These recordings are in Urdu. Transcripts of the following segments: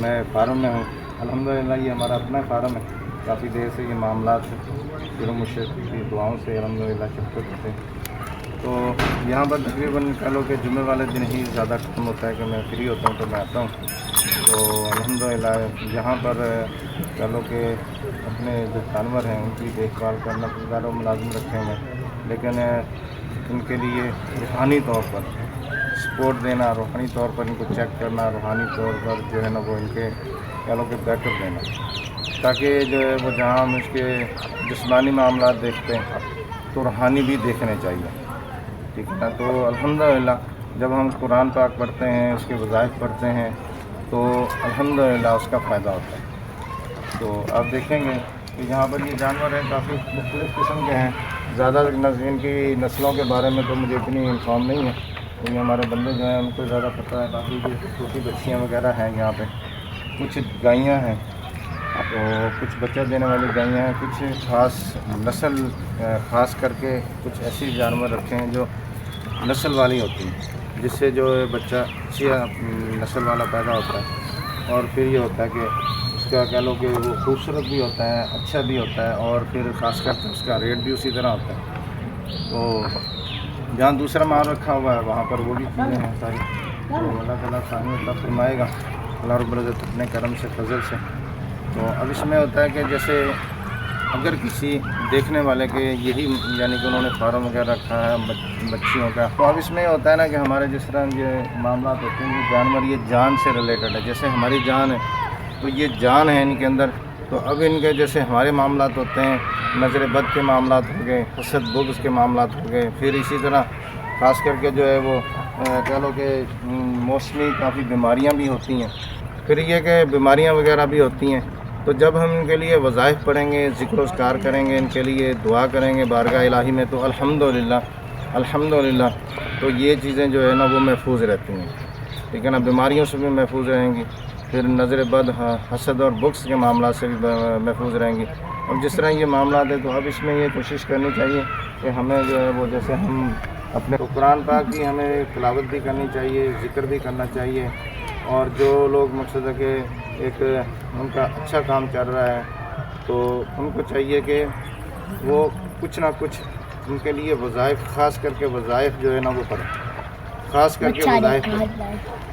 میں فارم میں ہوں الحمدللہ، یہ ہمارا اپنا فارم ہے۔ کافی دیر سے یہ معاملات شروع مشرق کی دعاؤں سے الحمدللہ شفقت ہوتے ہیں۔ تو یہاں پر تقریباً کہہ لو کہ جمعے والے دن ہی زیادہ ختم ہوتا ہے کہ میں فری ہوتا ہوں تو میں آتا ہوں۔ تو الحمدللہ یہاں پر کہہ لو کہ اپنے جو جانور ہیں ان کی دیکھ بھال کرنا دار و ملازم رکھے ہوئے ہیں، لیکن ان کے لیے روحانی طور پر سپورٹ دینا، روحانی طور پر ان کو چیک کرنا، روحانی طور پر جو ہے نا وہ ان کے کہہ لو کہ بیک اپ دینا، تاکہ جو ہے وہ جہاں ہم اس کے جسمانی معاملات دیکھتے ہیں تو روحانی بھی دیکھنے چاہیے، ٹھیک ہے نا۔ تو الحمدللہ جب ہم قرآن پاک پڑھتے ہیں، اس کے وظائف پڑھتے ہیں تو الحمدللہ اس کا فائدہ ہوتا ہے۔ تو آپ دیکھیں گے کہ یہاں پر یہ جانور ہیں کافی مختلف قسم کے ہیں۔ زیادہ ان کی نسلوں کے بارے میں تو مجھے اتنی انفارم نہیں ہے، کیونکہ ہمارے بندے جو ہیں ان کو زیادہ پتہ ہے۔ کافی چھوٹی بچیاں وغیرہ ہیں یہاں پہ، کچھ گائیاں ہیں، تو کچھ بچہ دینے والی گائیاں ہیں، کچھ خاص نسل خاص کر کے کچھ ایسی جانور رکھے ہیں جو نسل والی ہوتی ہیں، جس سے جو بچہ اچھی نسل والا پیدا ہوتا ہے، اور پھر یہ ہوتا ہے کہ اس کا کہہ لو کہ وہ خوبصورت بھی ہوتا ہے، اچھا بھی ہوتا ہے، اور پھر خاص کر کے اس کا ریٹ بھی اسی طرح ہوتا ہے۔ تو جہاں دوسرا مال رکھا ہوا ہے وہاں پر وہ بھی چیزیں ہیں ساری، تو اللہ تعالیٰ ثانی عطا فرمائے گا اللہ رب العزت اپنے کرم سے فضل سے۔ تو اب اس میں ہوتا ہے کہ جیسے اگر کسی دیکھنے والے کے یہی یعنی کہ انہوں نے فارم وغیرہ رکھا ہے بچیوں کا، تو اب اس میں ہوتا ہے نا کہ ہمارے جس طرح یہ معاملات ہوتے ہیں، یہ جانور یہ جان سے ریلیٹڈ ہے، جیسے ہماری جان ہے تو یہ جان ہے ان کے اندر۔ تو اب ان کے جیسے ہمارے معاملات ہوتے ہیں، نظر بد کے معاملات ہو گئے، حسد بغض کے معاملات ہو گئے، پھر اسی طرح خاص کر کے جو ہے وہ کہہ لو کہ موسمی کافی بیماریاں بھی ہوتی ہیں، پھر یہ کہ بیماریاں وغیرہ بھی ہوتی ہیں۔ تو جب ہم ان کے لیے وظائف پڑھیں گے، ذکر و اذکار کریں گے، ان کے لیے دعا کریں گے بارگاہ الہی میں، تو الحمدللہ تو یہ چیزیں جو ہے نا وہ محفوظ رہتی ہیں، ٹھیک ہے نا، بیماریوں سے بھی محفوظ رہیں گی، پھر نظر بد، حسد اور بغض کے معاملات سے بھی محفوظ رہیں گی۔ اب جس طرح یہ معاملات ہیں تو اب اس میں یہ کوشش کرنی چاہیے کہ ہمیں جو ہے وہ جیسے ہم اپنے قرآن پاک کی ہمیں تلاوت بھی کرنی چاہیے، ذکر بھی کرنا چاہیے، اور جو لوگ مقصد ہے کہ ایک ان کا اچھا کام چل رہا ہے تو ان کو چاہیے کہ وہ کچھ نہ کچھ ان کے لیے وظائف، خاص کر کے وظائف جو ہے نا وہ پڑھیں، خاص کر کے وظائف پڑھیں۔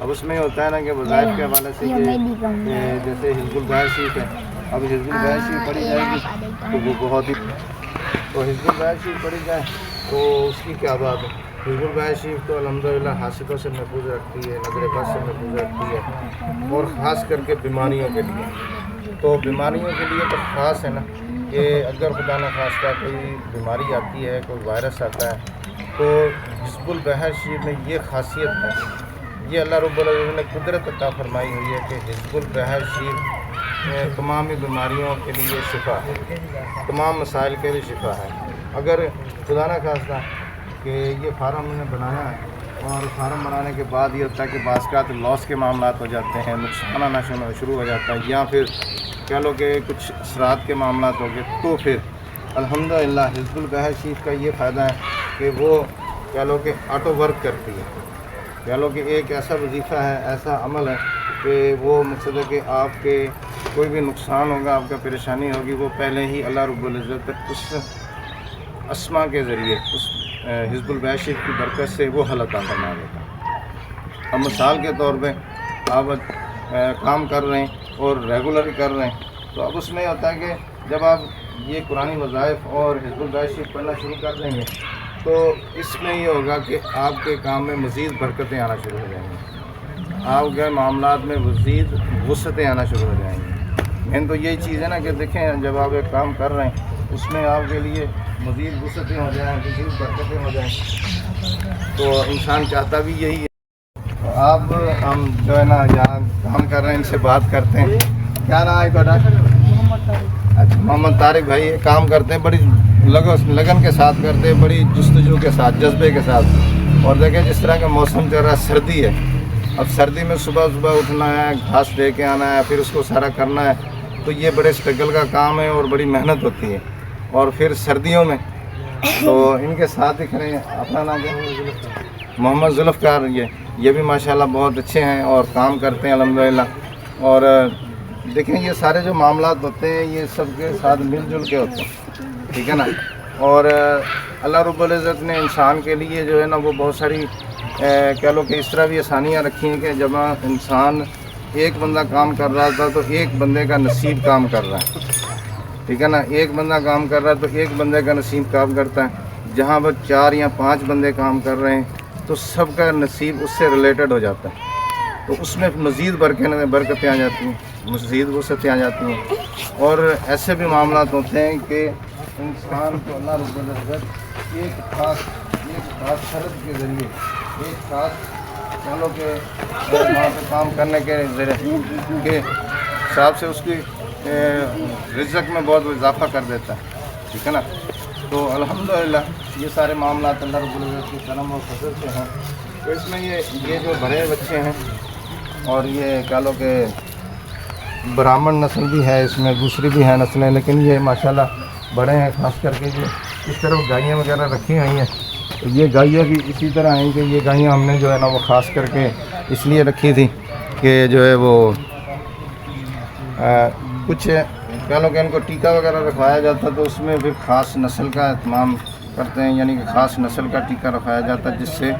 اب اس میں ہوتا ہے نا کہ وظائف کے حوالے سے کہ جیسے حزب البیت شریف ہے، اب حزب البیت شریف پڑھی جائے گی تو وہ بہت ہی، تو حزب البیت شریف پڑھی جائے تو اس کی کیا بات ہے۔ حزب البیت شریف تو الحمدللہ حاسدوں سے محفوظ رکھتی ہے، نظر بد سے محفوظ رکھتی ہے، اور خاص کر کے بیماریوں کے لیے، تو بیماریوں کے لیے تو خاص ہے نا کہ اگر خدا نخواستہ کوئی بیماری آتی ہے، کوئی وائرس آتا ہے، تو حزب البیت شریف میں یہ خاصیت ہے، یہ اللہ رب العزت نے قدرت عطا فرمائی ہوئی ہے کہ حزب البیت شریف تمام بیماریوں کے لیے شفا ہے، تمام مسائل کے لیے شفا ہے۔ اگر خدا نہ خواستہ کہ یہ فارم انہوں نے بنایا ہے، اور فارم بنانے کے بعد یہ ہوتا ہے کہ بعض اوقات لاس کے معاملات ہو جاتے ہیں، نقصان آنا شروع ہو جاتا ہے، یا پھر کہہ لو کہ کچھ اثرات کے معاملات ہو گئے، تو پھر الحمدللہ حزب البیت شریف کا یہ فائدہ ہے کہ وہ کہہ لو کہ آٹو ورک کرتی ہے، کہہ لو کہ ایک ایسا وظیفہ ہے، ایسا عمل ہے کہ وہ مقصد ہے کہ آپ کے کوئی بھی نقصان ہوگا، آپ کا پریشانی ہوگی، وہ پہلے ہی اللہ رب العزت اس اسما کے ذریعے، اس حزب البیت شریف کی برکت سے وہ حل عطا فرما دیتا ہے۔ اب مثال کے طور پہ آپ کام کر رہے ہیں اور ریگولر کر رہے ہیں، تو اب اس میں ہوتا ہے کہ جب آپ یہ قرآنی وظائف اور حزب البیت شریف پڑھنا شروع کر دیں گے تو اس میں یہ ہوگا کہ آپ کے کام میں مزید برکتیں آنا شروع ہو جائیں گی، آپ کے معاملات میں مزید وسعتیں آنا شروع ہو جائیں گی۔ مین تو یہی چیز ہے نا کہ دیکھیں جب آپ ایک کام کر رہے ہیں اس میں آپ کے لیے مزید وسعتیں ہو جائیں، مزید برکتیں ہو جائیں، تو انسان چاہتا بھی یہی ہے۔ تو آپ ہم جو ہے نا یہاں کام کر رہے ہیں، ان سے بات کرتے ہیں۔ کیا نام ہے بیٹا؟ اچھا، محمد طارق بھائی یہ کام کرتے ہیں، بڑی لگن کے ساتھ کرتے ہیں، بڑی جستجو کے ساتھ، جذبے کے ساتھ۔ اور دیکھیں جس طرح کا موسم چل رہا ہے، سردی ہے، اب سردی میں صبح اٹھنا ہے، گھاس لے کے آنا ہے، پھر اس کو سارا کرنا ہے، تو یہ بڑے اسٹرگل کا کام ہے اور بڑی محنت ہوتی ہے۔ اور پھر سردیوں میں تو ان کے ساتھ ہی کھڑے ہیں، اپنا نام کیا؟ محمد ذوالفقار، یہ بھی ماشاءاللہ بہت اچھے ہیں اور کام کرتے ہیں الحمدللہ۔ اور دیکھیں یہ سارے جو معاملات ہوتے ہیں یہ سب کے ساتھ مل جل کے ہوتے ہیں، ٹھیک ہے نا. اور اللہ رب العزت نے انسان کے لیے جو ہے نا وہ بہت ساری کہہ لو کہ اس طرح بھی آسانیاں رکھی ہیں کہ جب انسان ایک بندہ کام کر رہا تھا تو ایک بندے کا نصیب کام کر رہا ہے، ٹھیک ہے نا. ایک بندہ کام کر رہا ہے تو ایک بندے کا نصیب کام کرتا ہے. جہاں پر 4 یا 5 بندے کام کر رہے ہیں تو سب کا نصیب اس سے ریلیٹڈ ہو جاتا ہے، تو اس میں مزید برکتیں آ جاتی ہیں، مزید وسعتیں آ جاتی ہیں. اور ایسے بھی معاملات ہوتے ہیں کہ انسان کو اللہ رب العزت ایک خاص شرط کے ذریعے ایک خاص چلو کہ وہاں پہ کام کرنے کے حساب سے اس کی رزق میں بہت اضافہ کر دیتا ہے، ٹھیک ہے نا. تو الحمدللہ یہ سارے معاملات اللہ رب العزت کے کرم و فضل سے ہیں. تو اس میں یہ جو بڑے بچے ہیں اور یہ کہہ لو کہ برہمن نسل بھی ہے، اس میں دوسری بھی ہیں نسلیں، لیکن یہ ماشاءاللہ بڑے ہیں. خاص کر کے جو اس طرف گائیاں وغیرہ رکھی ہوئی ہیں، تو یہ گائیاں بھی اسی طرح ہیں کہ یہ گائیاں ہم نے جو ہے نا وہ خاص کر کے اس لیے رکھی تھی کہ جو ہے وہ کچھ کہہ لو کہ ان کو ٹیکہ وغیرہ رکھوایا جاتا تو اس میں پھر خاص نسل کا اہتمام کرتے ہیں، یعنی کہ خاص نسل کا ٹیکہ رکھوایا جاتا ہے، جس سے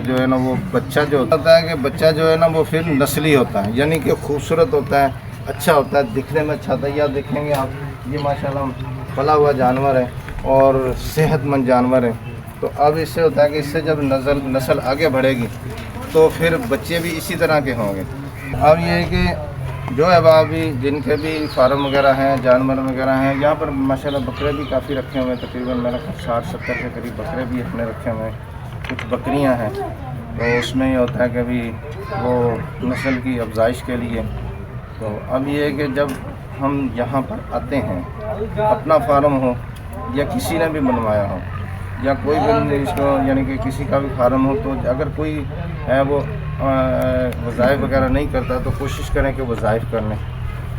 جو ہے نا وہ بچہ جو ہوتا ہے کہ بچہ جو ہے نا وہ پھر نسلی ہوتا ہے، یعنی کہ خوبصورت ہوتا ہے، اچھا ہوتا ہے، دکھنے میں اچھا ہوتا ہے. یا دیکھیں گے آپ یہ ماشاءاللہ پلا ہوا جانور ہے اور صحت مند جانور ہے. تو اب اس سے ہوتا ہے کہ اس سے جب نسل آگے بڑھے گی تو پھر بچے بھی اسی طرح کے ہوں گے. اب یہ ہے کہ جو ہے ابھی جن کے بھی فارم وغیرہ ہیں، جانور وغیرہ ہیں، یہاں پر ماشاءاللہ بکرے بھی کافی رکھے ہوئے ہیں، تقریباً میرا 60-70 کے قریب بکرے بھی اپنے رکھے ہوئے ہیں. کچھ بکریاں ہیں تو اس میں یہ ہوتا ہے کہ ابھی وہ نسل کی افزائش کے لیے. تو اب یہ ہے کہ جب ہم یہاں پر آتے ہیں، اپنا فارم ہو یا کسی نے بھی بنوایا ہو یا کوئی بھی اس کو یعنی کہ کسی کا بھی فارم ہو، تو اگر کوئی ہے وہ وظائف وغیرہ نہیں کرتا تو کوشش کریں کہ وظائف کر لیں.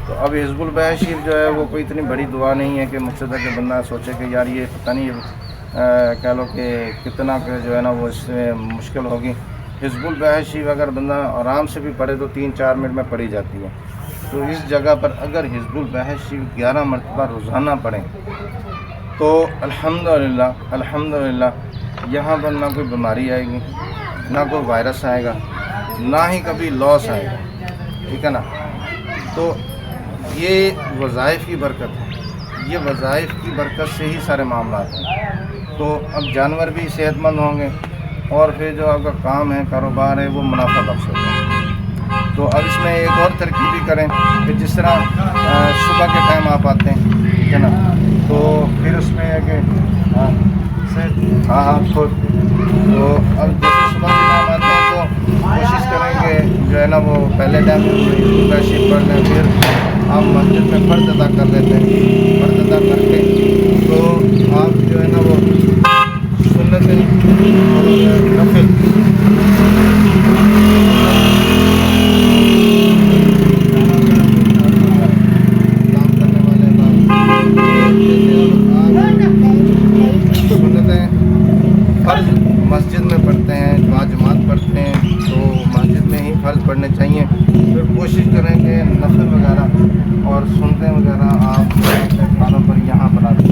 تو اب حزب البیع شریف جو ہے وہ کوئی اتنی بڑی دعا نہیں ہے کہ مقصد ہے کہ بندہ سوچے کہ یار یہ پتہ نہیں کہہ لو کہ کتنا کہ جو ہے نا وہ اس سے مشکل ہوگی. حزب البیع شریف اگر بندہ آرام سے بھی پڑھے تو 3-4 منٹ میں پڑھی جاتی ہے. تو اس جگہ پر اگر حزب البیع شریف 11 مرتبہ روزانہ پڑھیں تو الحمدللہ یہاں پر نہ کوئی بیماری آئے گی، نہ کوئی وائرس آئے گا، نہ ہی کبھی لاس آئے گا، ٹھیک ہے نا. تو یہ وظائف کی برکت ہے، یہ وظائف کی برکت سے ہی سارے معاملات ہیں. تو اب جانور بھی صحت مند ہوں گے اور پھر جو آپ کا کام ہے، کاروبار ہے، وہ منافع بخش ہوگا. تو اب اس میں ایک اور ترکیب بھی کریں کہ جس طرح صبح کے ٹائم آپ آتے ہیں، ٹھیک ہے نا، تو پھر اس میں ہے کہ ہاں تو اب جیسے صبح کے ٹائم آتے ہیں تو کوشش کریں کہ جو ہے نا وہ پہلے ٹائم شریف پڑھ لیں، پھر آپ مسجد میں فرض ادا کر لیتے ہیں. فرض ادا کر کے تو آپ جو ہے نا وہ سنتیں اور نفل فرض مسجد میں پڑھتے ہیں، جماعت پڑھتے ہیں تو مسجد میں ہی فرض پڑھنے چاہیے. پھر کوشش کریں کہ نفل وغیرہ اور سنتیں وغیرہ آپ اپنے کھانوں پر یہاں بنا دیں.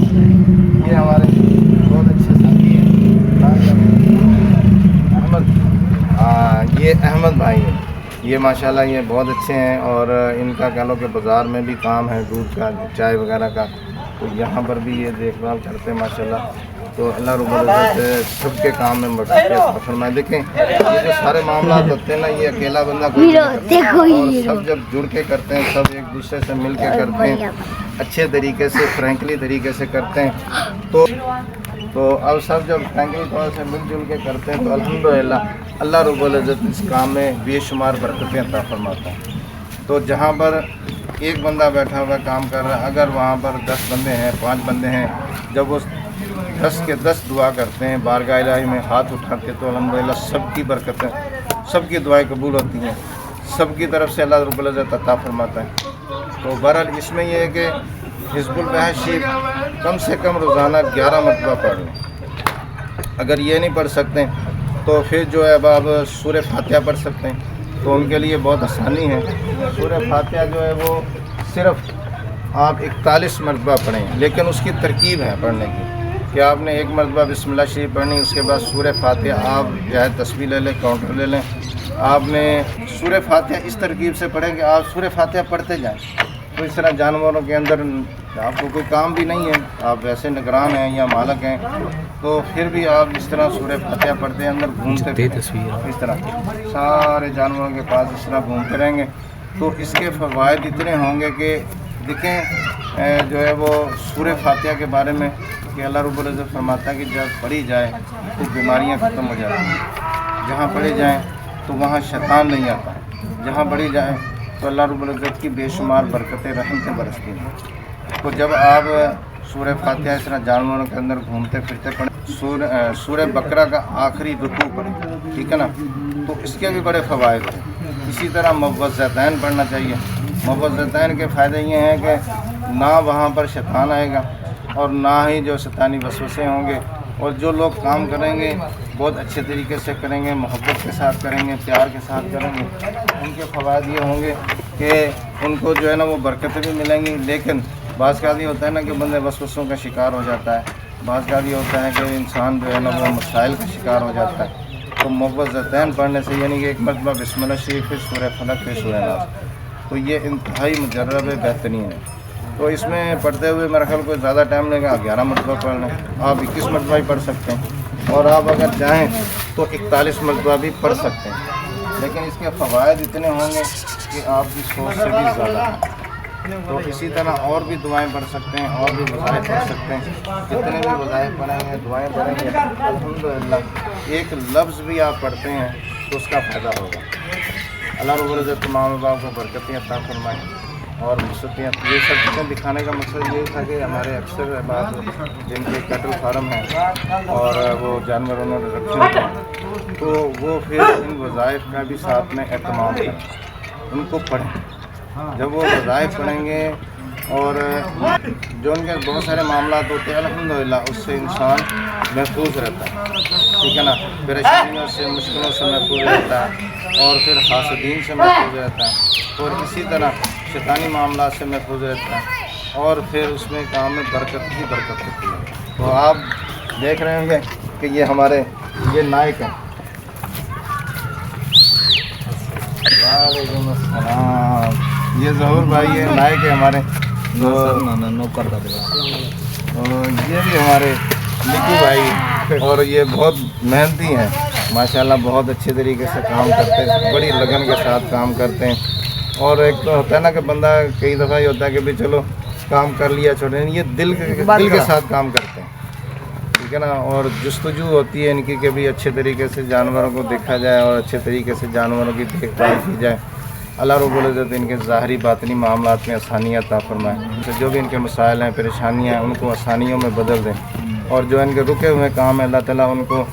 یہ ہمارے بہت اچھے ساتھی ہیں احمد، یہ احمد بھائی ہیں، یہ ماشاءاللہ یہ بہت اچھے ہیں اور ان کا کہہ لو کہ بازار میں بھی کام ہے دودھ کا، چائے وغیرہ کا، تو یہاں پر بھی یہ دیکھ بھال کرتے ہیں ماشاءاللہ. تو اللہ رب العزت سب کے کام میں برکت فرمائے. دیکھیں یہ جو سارے معاملات ہوتے ہیں نا یہ اکیلا بندہ کوئی نہیں کرتا، اور سب جب جڑ کے کرتے ہیں، سب ایک دوسرے سے مل کے کرتے ہیں، اچھے طریقے سے فرینکلی طریقے سے کرتے ہیں. تو اب سب جب فرینکلی طور سے مل جل کے کرتے ہیں تو الحمدللہ اللہ رب العزت اس کام میں بے شمار برکتیں عطا فرماتا ہے. تو جہاں پر ایک بندہ بیٹھا ہوا کام کر رہا ہے، اگر وہاں پر 10 بندے ہیں، 5 بندے ہیں، جب وہ 10 کے 10 دعا کرتے ہیں بارگاہ الہی میں ہاتھ اٹھا کے تو الحمدللہ سب کی برکتیں، سب کی دعائیں قبول ہوتی ہیں، سب کی طرف سے اللہ رب العزت عطا فرماتا ہے. تو بہرحال اس میں یہ ہے کہ حزب البیع شریف کم سے کم روزانہ 11 مرتبہ پڑھ لیں. اگر یہ نہیں پڑھ سکتے تو پھر جو ہے اب آپ سورہ فاتحہ پڑھ سکتے ہیں، تو ان کے لیے بہت آسانی ہے۔ سورہ فاتحہ جو ہے وہ صرف آپ 41 مرتبہ پڑھیں، لیکن اس کی ترکیب ہے پڑھنے کی کہ آپ نے ایک مرتبہ بسم اللہ شریف پڑھنی، اس کے بعد سورہ فاتحہ آپ جو ہے تسبیح لے لیں، کاؤنٹر لے لیں۔ آپ نے سورہ فاتحہ اس ترکیب سے پڑھیں کہ آپ سورہ فاتحہ پڑھتے جائیں، تو اس طرح جانوروں کے اندر آپ کو کوئی کام بھی نہیں ہے، آپ ویسے نگران ہیں یا مالک ہیں، تو پھر بھی آپ اس طرح سورہ فاتحہ پڑھتے ہیں، اندر گھومتے پھریں، اس طرح سارے جانوروں کے پاس اس طرح گھومتے رہیں گے، تو اس کے فوائد اتنے ہوں گے کہ دیکھیں جو ہے وہ سورہ فاتحہ کے بارے میں کہ اللہ رب العزت فرماتا ہے کہ جب پڑھی جائے تو بیماریاں ختم ہو جاتی ہیں، جہاں پڑھی جائیں تو وہاں شیطان نہیں آتا، جہاں پڑھی جائیں تو اللہ رب العزت کی بے شمار برکتیں رحمتیں برستی ہیں۔ تو جب آپ سورہ فاتحہ اس طرح جانوروں کے اندر گھومتے پھرتے پڑھیں، سورہ بقرہ کا آخری رکوع پڑھیں، ٹھیک ہے نا، تو اس کے بھی بڑے فوائد ہیں۔ اسی طرح موعظتین پڑھنا چاہیے۔ موعظتین کے فائدے یہ ہیں کہ نہ وہاں پر شیطان آئے گا اور نہ ہی جو شیطانی وسوسے ہوں گے، اور جو لوگ کام کریں گے بہت اچھے طریقے سے کریں گے، محبت کے ساتھ کریں گے، پیار کے ساتھ کریں گے، ان کے فوائد یہ ہوں گے کہ ان کو جو ہے نا وہ برکتیں بھی ملیں گی۔ لیکن بعض کا یہ ہوتا ہے نا کہ بندے وسوسوں کا شکار ہو جاتا ہے، بعض کا یہ ہوتا ہے کہ انسان جو ہے نا وہ مسائل کا شکار ہو جاتا ہے۔ تو موعظتین پڑھنے سے یعنی کہ ایک مرتبہ بسم اللہ شریف پھر سورہ فلق پھر سورہ ناس، تو یہ انتہائی مجرب بہترین ہے۔ تو اس میں پڑھتے ہوئے میرا خیال کوئی زیادہ ٹائم لگے گا، 11 مرتبہ پڑھ لیں، آپ 21 مرتبہ ہی پڑھ سکتے ہیں، اور آپ اگر چاہیں تو 41 مرتبہ بھی پڑھ سکتے ہیں، لیکن اس کے فوائد اتنے ہوں گے کہ آپ کی سوچ سے بھی زیادہ ہیں۔ تو اسی طرح اور بھی دعائیں پڑھ سکتے ہیں، اور بھی وظائف پڑھ سکتے ہیں، جتنے بھی وظائف پڑھیں گے، دعائیں پڑھیں گے، الحمدللہ ایک لفظ بھی آپ پڑھتے ہیں تو اس کا فائدہ ہوگا۔ اللہ رب العزت تمام باپ کو برکتیں عطا فرمائیں اور وسعتیں۔ یہ سب چیزیں دکھانے کا مقصد یہ تھا کہ ہمارے اکثر بعض جن کے کیٹل فارم ہیں اور وہ جانوروں نے رکھے ہیں، تو وہ پھر ان وظائف کا بھی ساتھ میں اہتمام کریں، ان کو پڑھیں۔ جب وہ وظائف پڑھیں گے اور جو ان کے بہت سارے معاملات ہوتے ہیں الحمدللہ اس سے انسان محفوظ رہتا ہے، ٹھیک ہے نا، پریشانیوں سے مشکلوں سے محفوظ رہتا ہے، اور پھر حاسدین سے محفوظ رہتا ہے، اور اسی طرح شیطانی معاملات سے محفوظ رہتا ہے، اور پھر اس میں کام میں برکت ہی برکت ہوتی ہے۔ تو آپ دیکھ رہے ہوں گے کہ یہ ہمارے یہ نائک ہیں۔ وعلیکم السلام، یہ ظہور بھائی ہے، نائک ہے ہمارے، اور یہ بھی ہمارے نکو بھائی، اور یہ بہت محنتی ہیں ماشاءاللہ، بہت اچھے طریقے سے کام کرتے ہیں، بڑی لگن کے ساتھ کام کرتے ہیں۔ اور ایک تو ہوتا ہے نا کہ بندہ کئی دفعہ یہ ہوتا ہے کہ بھی چلو کام کر لیا چھوڑے، یہ دل کے ساتھ کام کرتے ہیں، ٹھیک ہے نا، اور جستجو ہوتی ہے ان کی کہ بھی اچھے طریقے سے جانوروں کو دیکھا جائے اور اچھے طریقے سے جانوروں کی دیکھ بھال کی جائے۔ اللہ رب العزت ان کے ظاہری باطنی معاملات میں آسانیاں عطا فرمائے، جو بھی ان کے مسائل ہیں، پریشانیاں ہیں، ان کو آسانیوں میں بدل دیں، اور جو ان کے رکے ہوئے کام ہیں اللہ تعالیٰ ان کو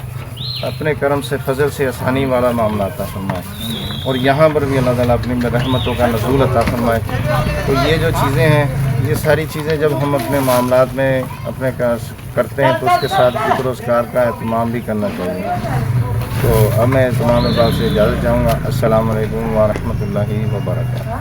اپنے کرم سے فضل سے آسانی والا معاملہ عطا فرمائے، اور یہاں پر بھی اللہ تعالیٰ اپنی رحمتوں کا نزول عطا فرمائے۔ تو یہ جو چیزیں ہیں، یہ ساری چیزیں جب ہم اپنے معاملات میں اپنے کرتے ہیں تو اس کے ساتھ ذکر و اذکار کا اہتمام بھی کرنا چاہیے۔ تو اب میں تمام بات سے اجازت چاہوں گا۔ السلام علیکم ورحمۃ اللہ وبرکاتہ۔